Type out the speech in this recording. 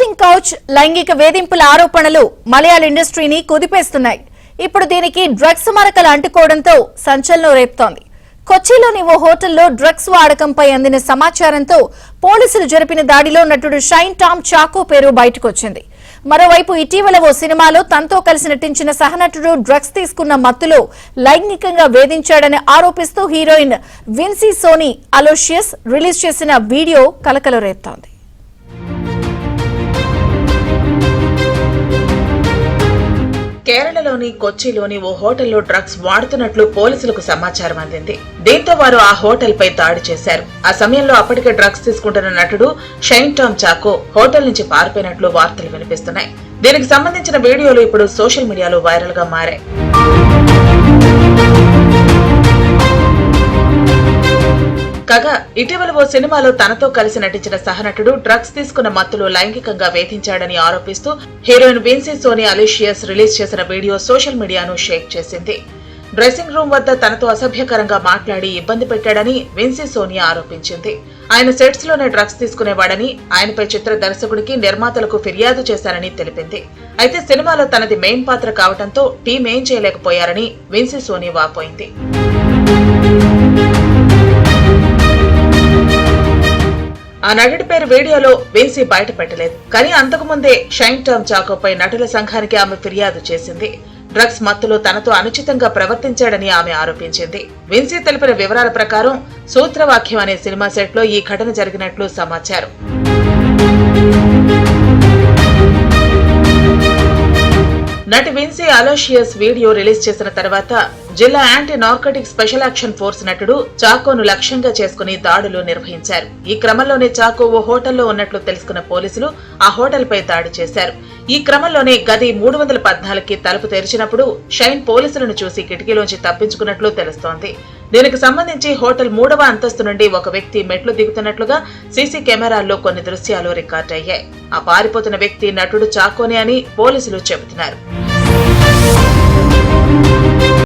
Dressing couch లైంగిక వేధింపుల ఆరోపణలు మలయాళ ఇండస్ట్రీని కుదిపేస్తున్నాయి. ఇప్పుడు దీనికి డ్రగ్స్ మరకలు అంటుకోవడంతో సంచలనం రేపుతోంది. కొచ్చిలోని ఓ హోటల్లో డ్రగ్స్ వాడకంపై అందిన సమాచారంతో పోలీసులు జరిపిన దాడిలో నటుడు షైన్ టామ్ చాకో పేరు బయటకొచ్చింది. మరోవైపు ఇటీవల ఓ సినిమాలో తనతో కలిసి నటించిన సహనటుడు డ్రగ్స్ తీసుకున్న మత్తులో లైంగికంగా వేధించాడని ఆరోపిస్తూ హీరోయిన్ విన్సీ సోనీ అలోషియస్ రిలీజ్ చేసిన వీడియో కలకలం రేపుతోంది. కేరళలోని కొచ్చిలోని ఓ హోటల్లో డ్రగ్స్ వాడుతున్నట్లు పోలీసులకు సమాచారం అందింది. దీంతో వారు ఆ హోటల్ పై దాడి చేశారు. ఆ సమయంలో అప్పటికే డ్రగ్స్ తీసుకుంటున్న నటుడు షైన్ టామ్ చాకో హోటల్ నుంచి పారిపోయినట్లు వార్తలు వినిపిస్తున్నాయి. దీనికి సంబంధించిన వీడియోలు ఇప్పుడు సోషల్ మీడియాలో వైరల్ గా మారాయి. కాగా ఇటీవల ఓ సినిమాలో తనతో కలిసి నటించిన సహనటుడు డ్రగ్స్ తీసుకున్న మత్తులో లైంగికంగా వేధించాడని ఆరోపిస్తూ హీరోయిన్ విన్సీ సోనీ అలీషియస్ రిలీజ్ చేసిన వీడియో సోషల్ మీడియాను షేక్ చేసింది. డ్రెస్సింగ్ రూమ్ వద్ద తనతో అసభ్యకరంగా మాట్లాడి ఇబ్బంది పెట్టాడని విన్సీ సోనీ ఆరోపించింది. ఆయన సెట్స్ లోనే డ్రగ్స్ తీసుకునేవాడని, ఆయనపై చిత్ర దర్శకుడికి నిర్మాతలకు ఫిర్యాదు చేశారని తెలిపింది. అయితే సినిమాలో తనది మెయిన్ పాత్ర కావడంతో టీం ఏం చేయలేకపోయారని విన్సీ సోనీ వాపోయింది. ఆ నటుడి పేరు వీడియోలో విన్సీ బయట పెట్టలేదు. కానీ అంతకుముందే షైన్ టామ్ చాకోపై నటుల సంఘానికి ఆమె ఫిర్యాదు చేసింది. డ్రగ్స్ మత్తులో తనతో అనుచితంగా ప్రవర్తించాడని ఆమె ఆరోపించింది. విన్సీ తెలిపిన వివరాల ప్రకారం సూత్రవాక్యం అనే సినిమా సెట్ లో ఈ ఘటన జరిగినట్లు సమాచారం. నటి విన్సీ అలోషియస్ వీడియో రిలీజ్ చేసిన తర్వాత జిల్లా anti narcotic special action force నటుడు చాకోను లక్ష్యంగా చేసుకుని దాడులు నిర్వహించారు. ఈ క్రమంలోనే చాకో ఓ హోటల్లో ఉన్నట్లు తెలుసుకున్న పోలీసులు ఆ హోటల్ పై దాడి చేశారు. ఈ క్రమంలోనే గది 314కి తలుపు తెరిచినప్పుడు షైన్ పోలీసులను చూసి కిటికీలోంచి తప్పించుకున్నట్లు తెలుస్తోంది. దీనికి సంబంధించి హోటల్ 3వ అంతస్తు నుండి ఒక వ్యక్తి మెట్లు దిగుతున్నట్లుగా సీసీ కెమెరాల్లో కొన్ని దృశ్యాలు రికార్డయ్యాయి. ఆ పారిపోతున్న వ్యక్తి నటుడు చాకోనే అని పోలీసులు చెబుతున్నారు.